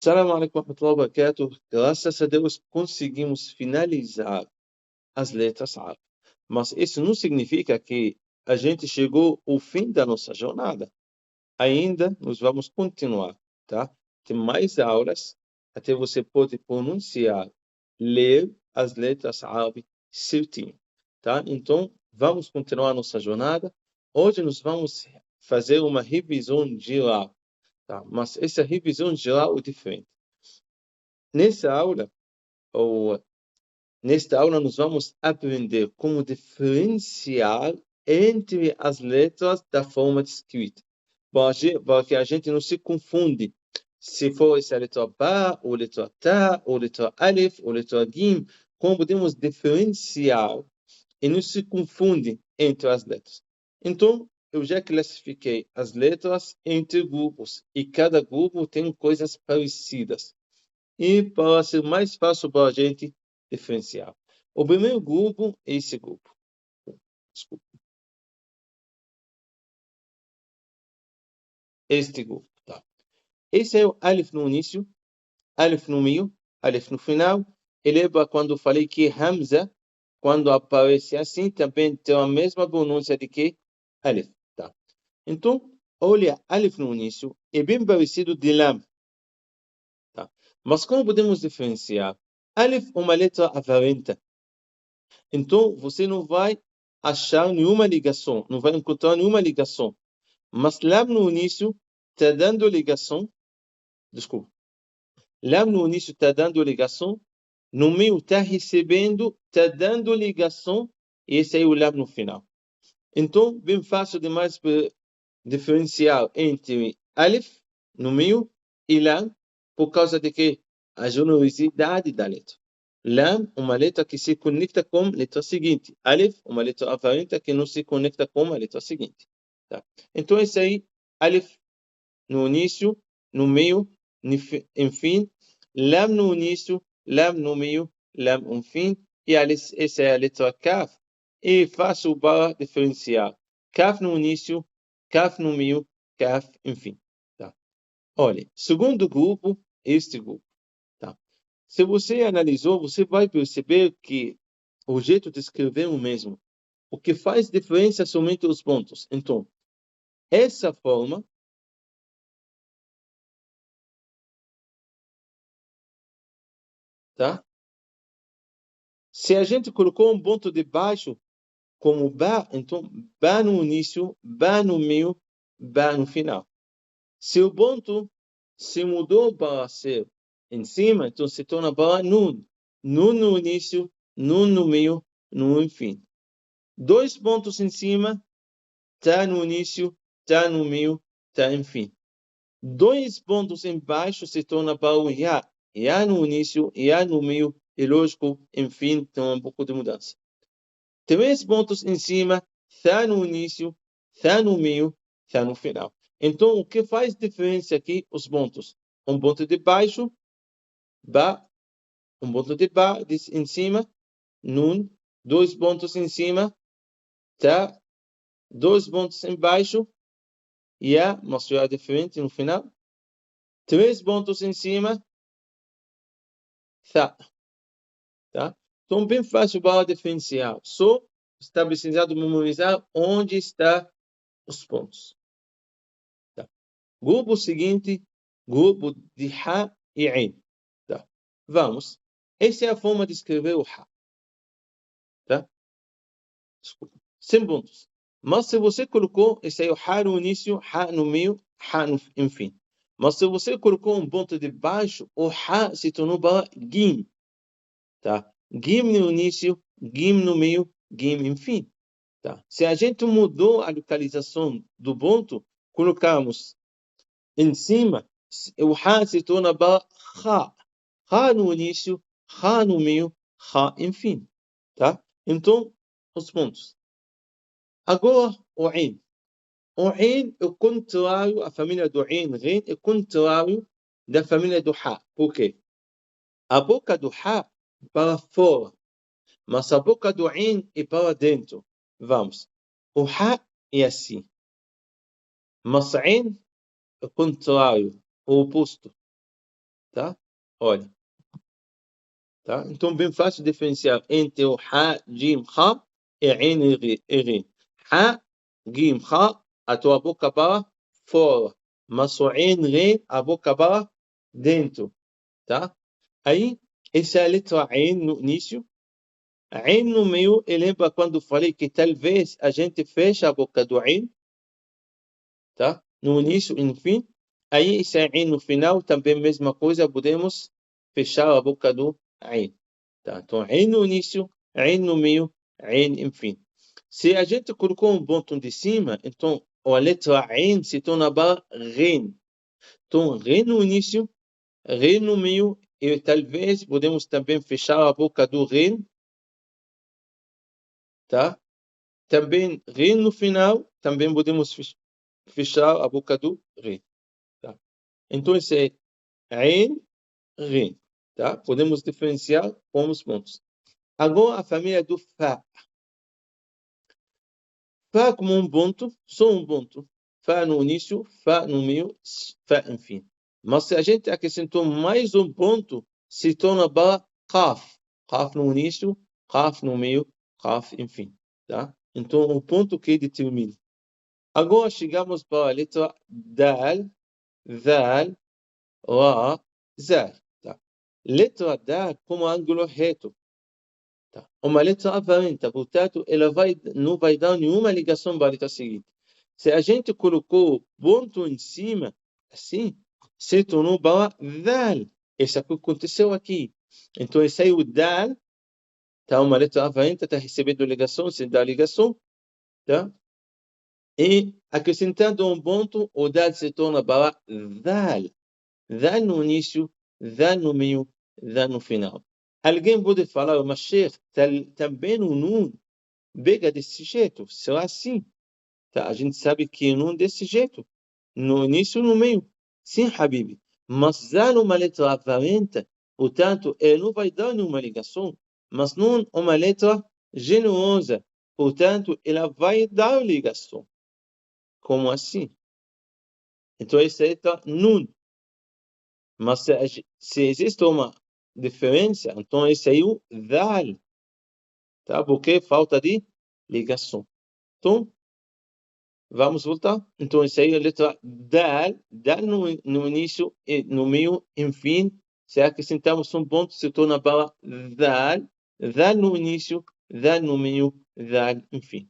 Assalamu alaikum warahmatullahi wabarakatuh. Graças a Deus conseguimos finalizar as letras árabes. Mas isso não significa que a gente chegou ao fim da nossa jornada. Ainda nós vamos continuar, tá? Tem mais aulas até você pode pronunciar, ler as letras árabes certinho, tá? Então, vamos continuar nossa jornada. Hoje nós vamos fazer uma revisão geral, tá? Mas essa revisão geral é diferente. Nessa aula, ou nesta aula, nós vamos aprender como diferenciar entre as letras da forma de escrita, para que a gente não se confunde. Se for essa letra Ba, ou letra Ta, ou letra Alif, ou letra Gim, como podemos diferenciar e não se confunde entre as letras. Então, eu já classifiquei as letras entre grupos, e cada grupo tem coisas parecidas. E para ser mais fácil para a gente diferenciar. O primeiro grupo é esse grupo. Desculpa. Este grupo. Tá. Esse é o Alif no início, Alif no meio, Alif no final. E lembra quando eu falei que Hamza, quando aparece assim, também tem a mesma pronúncia de que Alif. Tá. Então, olha, Alif no início é bem parecido de Lam. Tá. Mas como podemos diferenciar? Alif é uma letra avarenta. Então, você não vai achar nenhuma ligação, não vai encontrar nenhuma ligação. Mas lá no início está dando ligação, desculpa, lá no início está dando ligação, no meio está recebendo, está dando ligação, e esse aí é o lá no final. Então, bem fácil demais para diferenciar entre Alif no meio e Lam, por causa de que a generosidade da letra. Lam, uma letra que se conecta com a letra seguinte. Alif, uma letra avarenta que não se conecta com a letra seguinte. Tá? Então, esse aí, Alif no início, no meio, enfim. Lam no início, Lam no meio, Lam no fim. E essa é a letra Kaf. E fácil para diferenciar. Kaf no início, Kaf no meio, Kaf, enfim. Tá? Olha, segundo grupo, este grupo. Tá? Se você analisou, você vai perceber que o jeito de escrever é o mesmo. O que faz diferença somente os pontos. Então, essa forma, tá? Se a gente colocou um ponto de baixo como Ba, então Ba no início, Ba no meio, Ba no final. Se o ponto se mudou para ser em cima, então se torna para Nun. Nun no início, Nun no meio, Nun no fim. Dois pontos em cima, Tá no início, Tá no meio, Tá no fim. Dois pontos embaixo se torna para o Ya. Ya no início, Ya no meio, e lógico, enfim, tem um pouco de mudança. Três pontos em cima, Tá no início, Tá no meio, Tá no final. Então, o que faz diferença aqui? Os pontos. Um ponto de baixo, Ba. Um ponto de Ba em cima, Nun. Dois pontos em cima, Tá. Dois pontos embaixo, Ya, mostrou a diferença no final. Três pontos em cima, Tá. Tá? Então, bem fácil para diferenciar. Só está precisando memorizar onde estão os pontos. Tá? Grupo seguinte, grupo de Ha e Ain. Tá? Vamos. Essa é a forma de escrever o Ha. Tá? Desculpa. Sem pontos. Mas se você colocou esse aí, o Ha no início, Ha no meio, Ha no fim. Mas se você colocou um ponto de baixo, o Ha se tornou para Gim. Tá? Gim no início, Gim no meio, Gim enfim. Tá? Se a gente mudou a localização do ponto, colocamos em cima, o Ha se torna para Ha. Ha no início, Ha no meio, Ha enfim. Tá? Então, os pontos. Agora, o Ain. O Ain é o contrário, a família do Ain, Ghin, é o contrário da família do Ha. Por quê? A boca do Ha para fora, mas a boca do Ain é para dentro. Vamos. O Ha é assim. Mas Ain é o contrário, o oposto. tá? Olha, tá? Então, bem fácil diferenciar entre o Ha, Jim, Ha e Ain e Rin. Ha, Jim, Ha, a tua boca para fora. Mas o Ain, Rin, a boca para dentro, tá? Aí, essa é a letra Ain no início. Ain no meio, e lembra quando falei que talvez a gente feche a boca do Ain, tá? No início e no fim. Aí, esse Ain no final, também mesma coisa, podemos fechar a boca do Ain. Tá? Então, Ain no início, Ain no meio, Ain enfim. Se a gente colocou um ponto de cima, então a letra Ain se torna para Rin. Então, Rin no início, Rin no meio, e talvez podemos também fechar a boca do Rin, tá? Também Rin no final, também podemos fechar a boca do Rin, tá? Então, esse é Ain, Rin, tá? Podemos diferenciar com os pontos. Agora, a família do Fá. Fá como um ponto, só um ponto. Fá no início, Fá no meio, Fá enfim. Mas se a gente acrescentou mais um ponto, se torna para Qaf. Qaf no início, Qaf no meio, Qaf enfim. Tá? Então, o ponto que determina. Agora chegamos para a letra Dal, Zal, Ra, Zal. Tá? Letra Dal como ângulo reto. Tá? Uma letra avarenta, portanto, ela não vai dar nenhuma ligação para a letra seguinte. Se a gente colocou ponto em cima, assim, se tornou para Dal. Isso que aconteceu aqui. Então, esse aí, o Dal, tá? Uma letra avarenta, está recebendo ligação, sem dar ligação, tá? E acrescentando um ponto, o Dal se torna para Dal. Dal no início, Dal no meio, Dal no final. Alguém pode falar, mas Sheikh, também o Nun pega desse jeito, será assim? Tá? A gente sabe que Nun desse jeito, no início e no meio. Sim, Habibi. Mas Zal uma letra avarenta, portanto, ele não vai dar nenhuma ligação. Mas Nun uma letra generosa, portanto, ela vai dar ligação. Como assim? Então, essa letra Nun. Mas se existe uma diferença, então esse aí é o Zal. Tá? Porque falta de ligação. Então, vamos voltar. Então, essa aí é a letra Dal. Dal no início e no meio, enfim. Se acrescentamos um ponto, se torna para Dal. Dal no início, Dal no meio, Dal, enfim.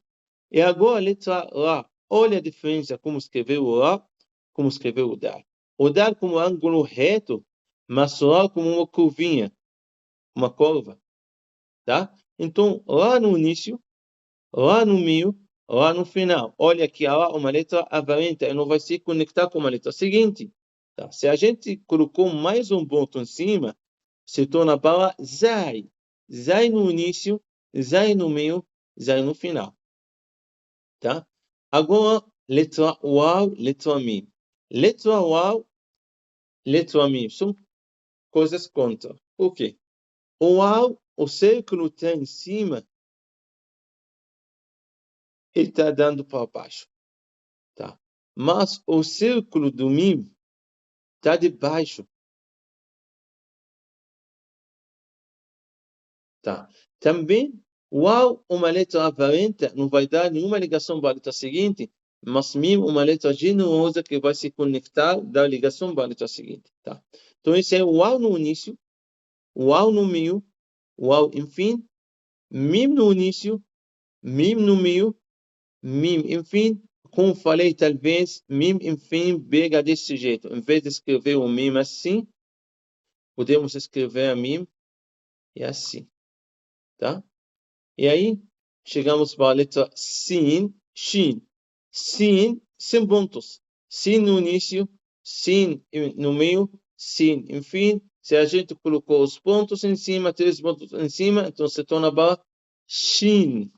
E agora a letra Ra. Olha a diferença como escreveu o Ra, como escreveu o Dal. O Dal como ângulo reto, mas o Ra como uma curvinha, uma curva. Tá? Então, Ra no início, Ra no meio, Ra no final. Olha que há uma letra avarenta e não vai se conectar com a letra seguinte. Tá? Se a gente colocou mais um ponto em cima, se torna para Zai. Zai no início, Zai no meio, Zai no final. Tá? Agora, letra Waw, letra Mim. Letra Waw, letra Mim. São coisas contra. Por quê? O Waw, o círculo está em cima, ele está dando para baixo. Tá? Mas o círculo do Mim está de baixo. Tá? Também, Waw, uma letra avarenta, não vai dar nenhuma ligação para a letra seguinte, mas Mim, uma letra generosa que vai se conectar, dar ligação para a letra seguinte. Tá? Então, esse é o Waw no início, Waw no meio, Waw enfim, Mim no início, Mim no meio, Mim enfim. Como falei, talvez Mim enfim pega desse jeito. Em vez de escrever o Mim assim, podemos escrever a Mim e assim, tá? E aí, chegamos para a letra Sin, Shin. Sin, sem pontos. Sin no início, Sin no meio, Sin, enfim. Se a gente colocou os pontos em cima, 3 pontos em cima, então se torna para Shin.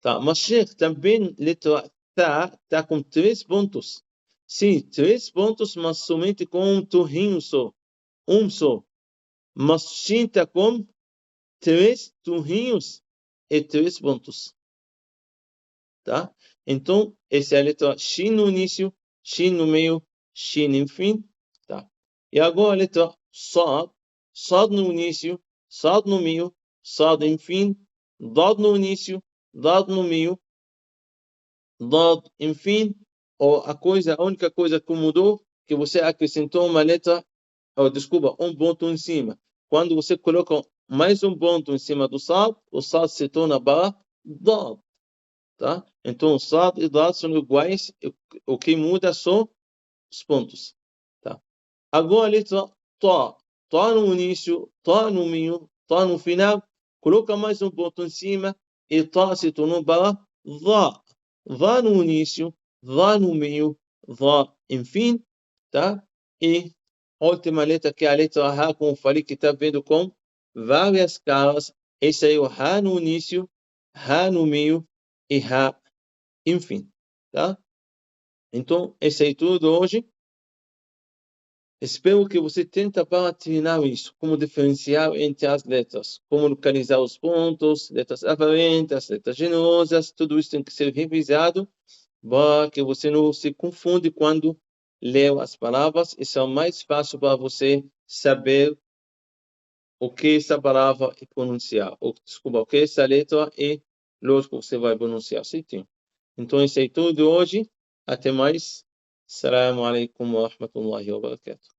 Tá? Mas Sheikh, também letra tá com 3 pontos. Sim, 3 pontos, mas somente com um torrinho só. Um só. Mas Shin está com 3 torrinhos e 3 pontos. Tá? Então, essa é a letra Shin no início, Shin no meio, Shin enfim. Tá? E agora a letra Sad. Sad no início, Sad no meio, Sad enfim, Dad no início, Dad no meio, Dad enfim. Ou a única coisa que mudou, que você acrescentou uma letra, ou desculpa, um ponto em cima. Quando você coloca mais um ponto em cima do Sad, o Sad se torna para Dad. Tá? Então, Sad e Dad são iguais, o que muda são os pontos. Tá? Agora a letra Tá. Tá no início, Tá no meio, Tá no final, coloca mais um ponto em cima e Tá se tornou para Dá. Dá no início, Dá no meio, Dá enfim, tá? E a última letra que é a letra H, como falei, que está vendo com várias caras. Esse aí é o H no início, H no meio e H enfim, tá? Então, esse é tudo hoje. Espero que você tente para treinar isso, como diferenciar entre as letras, como localizar os pontos, letras aparentes, letras generosas, tudo isso tem que ser revisado para que você não se confunde quando lê as palavras. Isso é mais fácil para você saber o que essa palavra é pronunciar, desculpa, o que essa letra é, lógico, você vai pronunciar certinho. Então, isso é tudo hoje. Até mais. Assalamu alaikum wa rahmatullahi wa barakatuh.